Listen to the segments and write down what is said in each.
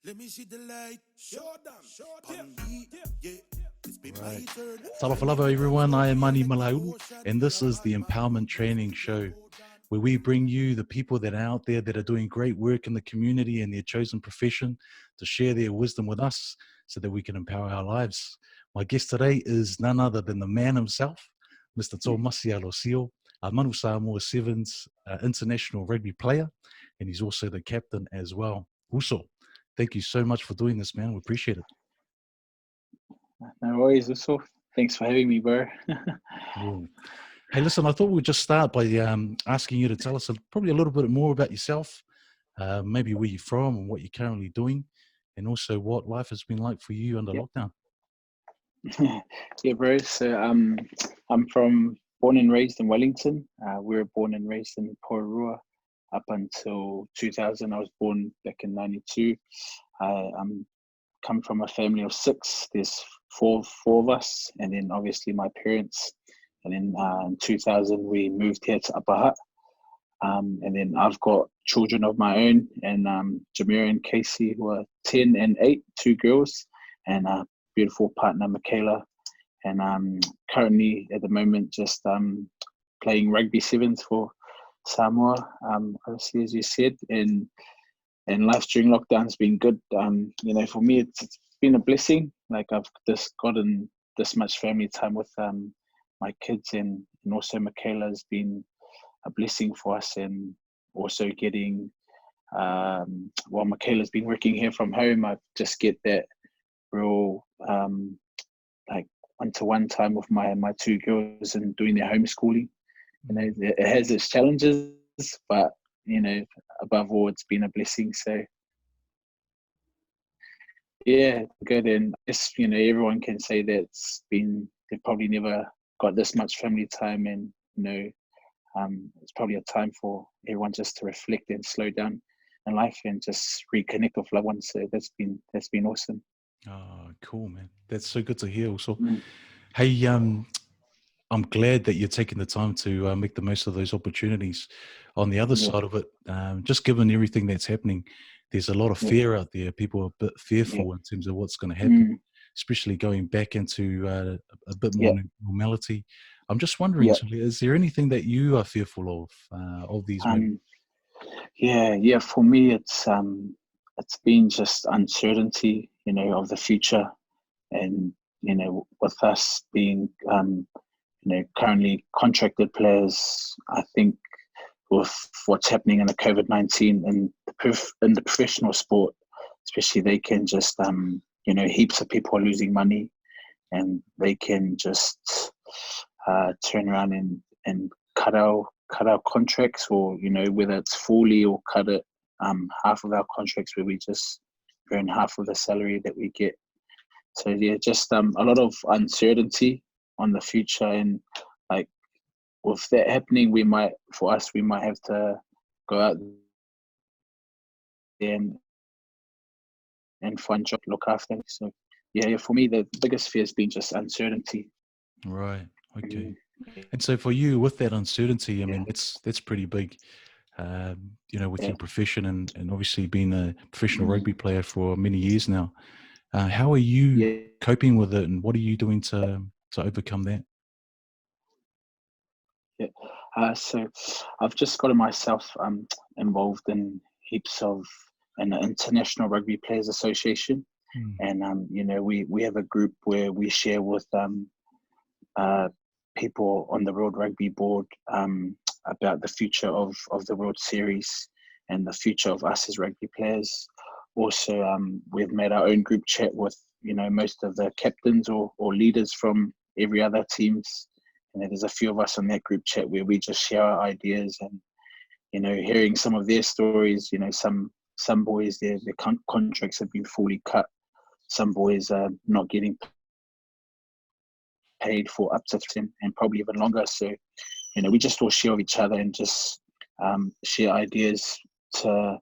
Let me see the light. Show them. Right. Talafalava everyone, I am Manu Malaulu, and this is the Empowerment Training Show, where we bring you the people that are out there that are doing great work in the community and their chosen profession to share their wisdom with us so that we can empower our lives. My guest today is none other than the man himself, Mr. Tomasi Alosio, a Manu Samoa 7's international rugby player, and he's also the captain as well. Uso, thank you so much for doing this, man. We appreciate it. No worries, also. Thanks for having me, bro. Cool. Hey, listen, I thought we'd just start by asking you to tell us probably a little bit more about yourself, maybe where you're from and what you're currently doing, and also what life has been like for you under lockdown. Yeah, bro. So I'm born and raised in Wellington. We were born and raised in Pororua up until 2000. I was born back in 92. I'm come from a family of 6. There's four of us, and then obviously my parents. And then in 2000 we moved here to Upper Hutt. And then I've got children of my own, and Jamira and Casey, who are 10 and 8, 2 girls, and a beautiful partner, Michaela. And currently at the moment just playing rugby 7's for Samoa, obviously, as you said, and life during lockdown's been good. For me, it's been a blessing. Like, I've just gotten this much family time with my kids, and also Michaela's been a blessing for us. And also getting, while Michaela's been working here from home, I just get that real like one-to-one time with my 2 girls and doing their homeschooling. It has its challenges, but above all, it's been a blessing. So yeah, good. And it's, everyone can say that they've probably never got this much family time, and it's probably a time for everyone just to reflect and slow down in life and just reconnect with loved ones. So that's been awesome. Oh, cool, man. That's so good to hear also. Hey, I'm glad that you're taking the time to make the most of those opportunities. On the other side of it, just given everything that's happening, there's a lot of fear out there. People are a bit fearful in terms of what's going to happen, especially going back into a bit more normality. I'm just wondering, is there anything that you are fearful of these moments? Yeah. For me, it's been just uncertainty, of the future, and with us being currently contracted players, I think with what's happening in the COVID-19 and in the professional sport, especially, they can just heaps of people are losing money, and they can just turn around and cut our contracts, or whether it's fully or cut it half of our contracts, where we just earn half of the salary that we get. So yeah, just a lot of uncertainty on the future, and like with that happening, we might have to go out there and find job, look after them. So yeah, for me, the biggest fear has been just uncertainty. Right. Okay. And so for you, with that uncertainty, I mean, that's pretty big. With your profession and obviously being a professional rugby player for many years now. How are you coping with it, and what are you doing to overcome that? So I've just gotten myself involved in heaps of an International Rugby Players Association, and we have a group where we share with people on the World Rugby Board about the future of the World Series and the future of us as rugby players. Also, we've made our own group chat with most of the captains or leaders from every other teams. And there's a few of us on that group chat where we just share our ideas and, hearing some of their stories. Some boys, their contracts have been fully cut. Some boys are not getting paid for up to 10 and probably even longer. So, we just all share with each other and just share ideas to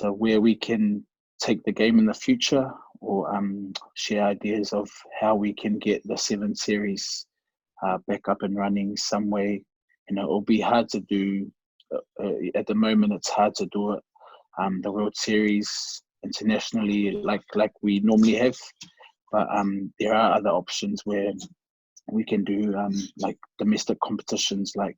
where we can take the game in the future, or share ideas of how we can get the 7 series back up and running some way. It'll be hard to do at the moment. It's hard to do it. The World Series internationally like we normally have. But there are other options where we can do like domestic competitions, like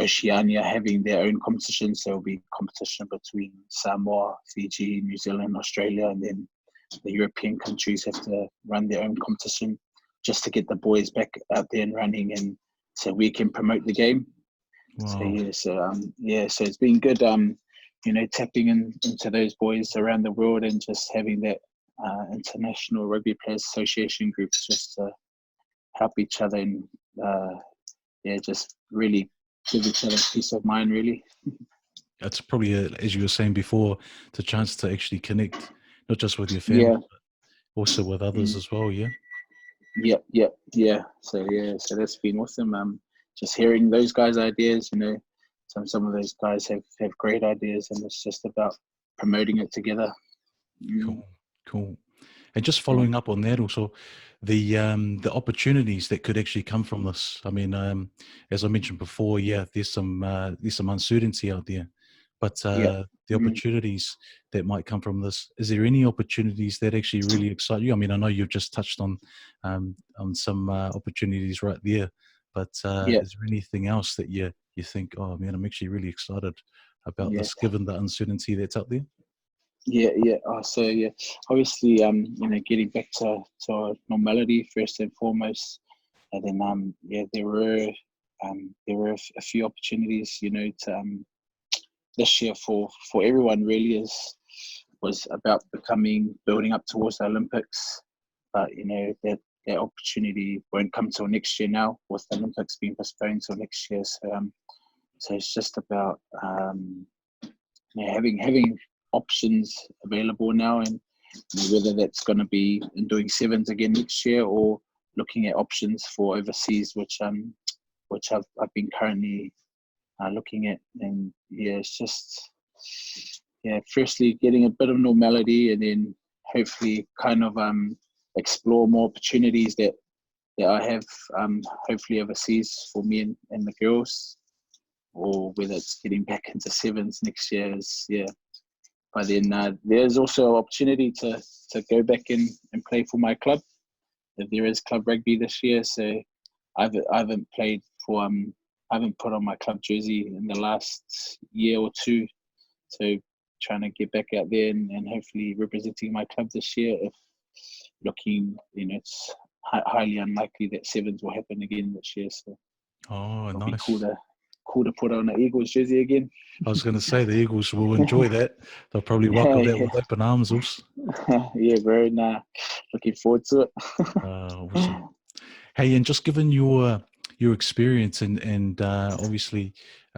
Oceania having their own competitions. There will be competition between Samoa, Fiji, New Zealand, Australia, and then the European countries have to run their own competition just to get the boys back out there and running, and so we can promote the game. Wow. So it's been good, tapping into those boys around the world and just having that international rugby players association groups just to help each other and just really give each other peace of mind, really. That's probably, as you were saying before, it's a chance to actually connect, not just with your family, but also with others as well, yeah? Yeah. So that's been awesome. Just hearing those guys' ideas, some of those guys have great ideas, and it's just about promoting it together. Cool. And just following up on that also, the opportunities that could actually come from this. I mean, as I mentioned before, there's some uncertainty out there, but the opportunities that might come from this. Is there any opportunities that actually really excite you? I mean, I know you've just touched on some opportunities right there, but is there anything else that you think, oh man, I'm actually really excited about this, given the uncertainty that's out there? Obviously, getting back to normality first and foremost, and then there were a few opportunities, to this year for everyone really was about building up towards the Olympics, but that opportunity won't come till next year now, with the Olympics being postponed till next year. So it's just about having options available now, and whether that's going to be in doing 7's again next year or looking at options for overseas, which I've been currently looking at. And it's just firstly getting a bit of normality, and then hopefully kind of explore more opportunities that I have hopefully overseas for me and the girls, or whether it's getting back into 7's next year. But then there's also an opportunity to go back and play for my club. There is club rugby this year, so I haven't played for I haven't put on my club jersey in the last year or two. So trying to get back out there and hopefully representing my club this year. If looking, it's highly unlikely that 7's will happen again this year. So it'll nice. be cool to put on an Eagles jersey again. I was going to say the Eagles will enjoy that. They'll probably welcome that with open arms also. Yeah, bro. Looking forward to it. Awesome. Hey, and just given your experience and obviously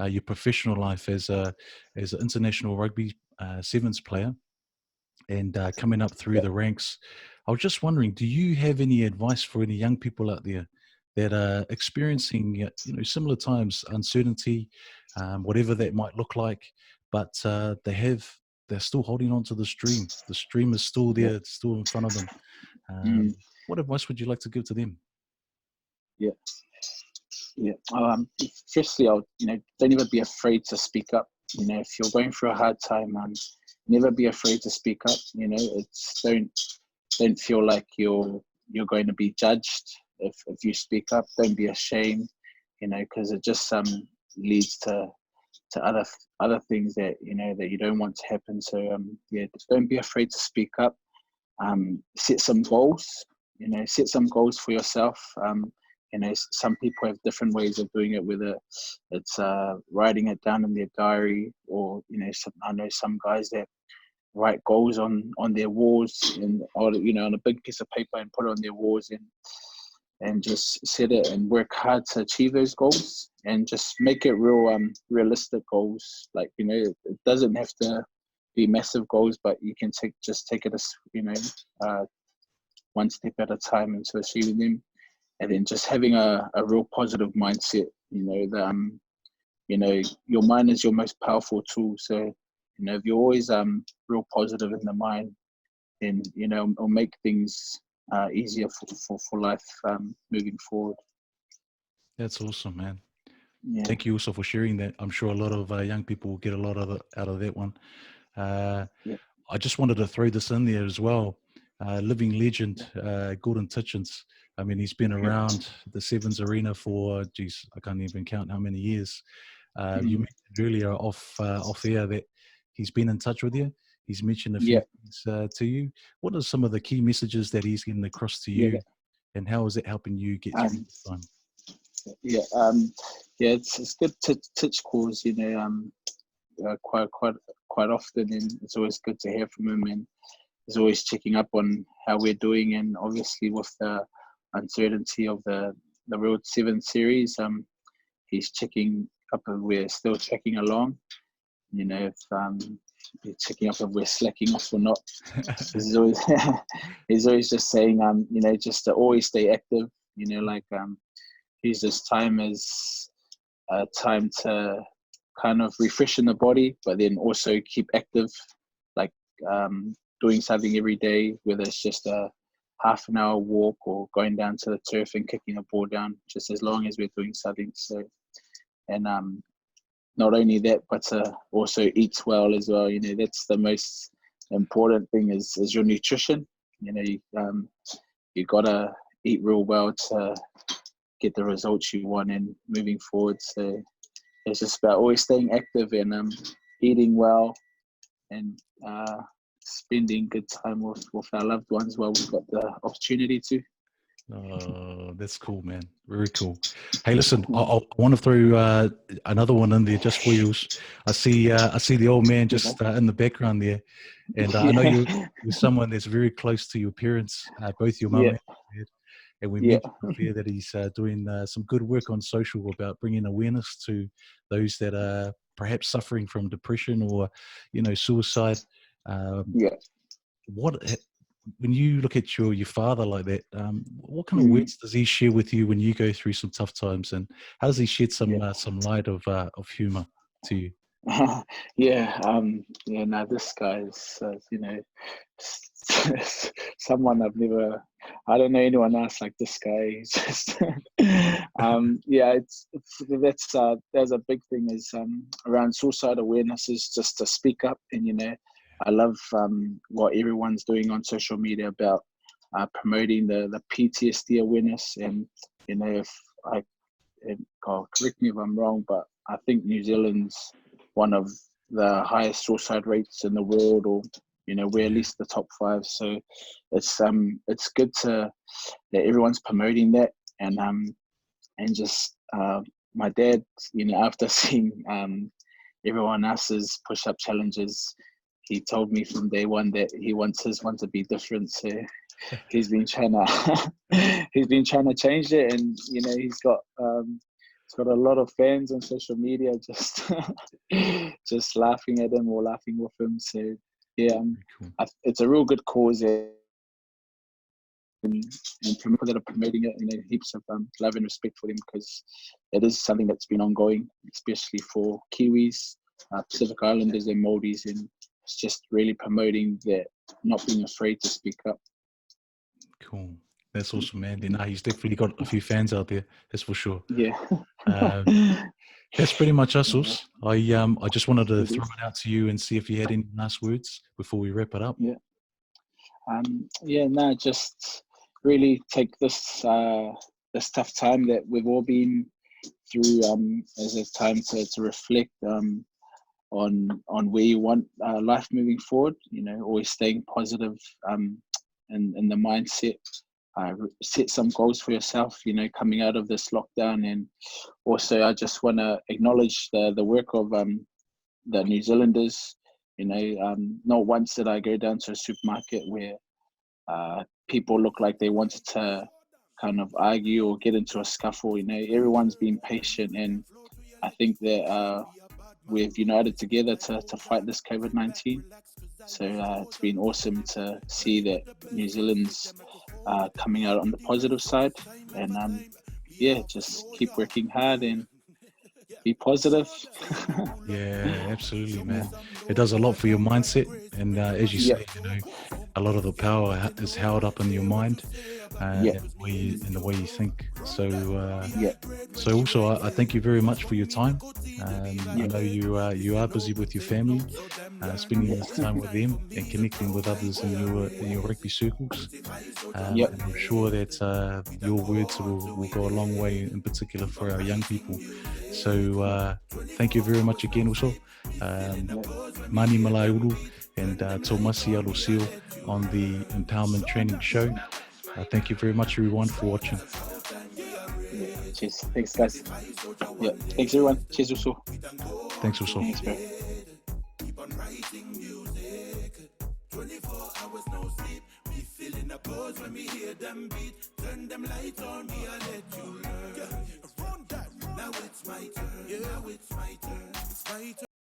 your professional life as an international rugby 7's player, and coming up through the ranks, I was just wondering, do you have any advice for any young people out there that are experiencing similar times, uncertainty, whatever that might look like, but they're still holding on to this dream. The dream is still there, it's still in front of them. What advice would you like to give to them? Firstly, don't ever be afraid to speak up. If you're going through a hard time, never be afraid to speak up. It's don't feel like you're going to be judged if you speak up. Don't be ashamed, because it just leads to other things that that you don't want to happen. So just don't be afraid to speak up. Set some goals. Set some goals for yourself. Some people have different ways of doing it, whether it's writing it down in their diary, or I know some guys that write goals on their walls, and on a big piece of paper, and put it on their walls, and just set it and work hard to achieve those goals, and just make it realistic goals. Like it doesn't have to be massive goals, but you can take it as one step at a time into achieving them. And then just having a real positive mindset, your mind is your most powerful tool. So, if you're always real positive in the mind, then, it'll make things easier for life moving forward. That's awesome, man. Yeah. Thank you also for sharing that. I'm sure a lot of young people will get a lot out of that one. I just wanted to throw this in there as well. Living legend, Gordon Tichens. I mean, he's been around the 7's arena for, geez, I can't even count how many years. You mentioned earlier off air that he's been in touch with you. He's mentioned a few things to you. What are some of the key messages that he's getting across to you, and how is it helping you get through this time? It's good to touch calls, quite often, and it's always good to hear from him, and he's always checking up on how we're doing. And obviously with the uncertainty of the World 7 series, he's checking up if we're still tracking along, if he's checking up if we're slacking off or not. he's always just saying just to always stay active, use this time as a time to kind of refreshen the body, but then also keep active, like doing something every day, whether it's just a half an hour walk or going down to the turf and kicking a ball down, just as long as we're doing something. So, and not only that, but to also eat well as well. That's the most important thing is your nutrition. You gotta eat real well to get the results you want and moving forward. So it's just about always staying active and eating well and spending good time with our loved ones while we've got the opportunity to. Oh, that's cool, man. Very cool. Hey, listen, I want to throw another one in there just for you. I see the old man just in the background there, and I know you're someone that's very close to your parents, both your mum and your dad. And we mentioned earlier that he's doing some good work on social about bringing awareness to those that are perhaps suffering from depression or, suicide. When you look at your father like that, what kind of words does he share with you when you go through some tough times, and how does he shed some light of humor to you? This guy is, someone I don't know anyone else like this guy. He's just, there's a big thing is around suicide awareness is just to speak up. And, I love what everyone's doing on social media about promoting the PTSD awareness. And, correct me if I'm wrong, but I think New Zealand's one of the highest suicide rates in the world, or we're at least the top 5. So it's good that everyone's promoting that, and just my dad, after seeing everyone else's push-up challenges, he told me from day one that he wants his one to be different. So he's been trying to change it, and he's got a lot of fans on social media just laughing at him or laughing with him. So cool. It's a real good cause, and people that are promoting it, heaps of love and respect for them, because it is something that's been ongoing, especially for Kiwis, Pacific Islanders and Māoris, and it's just really promoting that, not being afraid to speak up. Cool. That's awesome, man. He's definitely got a few fans out there, that's for sure. Yeah. That's pretty much us. I just wanted to throw it out to you and see if you had any last words before we wrap it up. Just really take this tough time that we've all been through as a time to reflect on where you want life moving forward. Always staying positive in the mindset. Set some goals for yourself, coming out of this lockdown. And also I just want to acknowledge the work of the New Zealanders. Not once did I go down to a supermarket where people look like they wanted to kind of argue or get into a scuffle. Everyone's been patient, and I think that we've united together to fight this COVID-19. So it's been awesome to see that New Zealand's coming out on the positive side, and just keep working hard and be positive. Yeah, absolutely, man. It does a lot for your mindset, and as you say, you know, a lot of the power is held up in your mind, Yeah. in the way you think. So, Yeah. so also, I thank you very much for your time. I know you are busy with your family, spending this time with them and connecting with others in your rugby circles. And I'm sure that your words will go a long way, in particular for our young people. So thank you very much again, also. Mani Malaulu and Tomasi Alosio on the Empowerment Training Show. Thank you very much, everyone, for watching. Yeah. Cheers. Thanks, guys. Yeah. Thanks, everyone. Cheers, also. Thanks, also. Thanks, bro. Keep on writing music. 24 hours no sleep. We feeling the pose when we hear them beat. Turn them lights on me, I'll let you learn. Run that. Now it's my turn. Yeah, now it's my turn. It's my turn.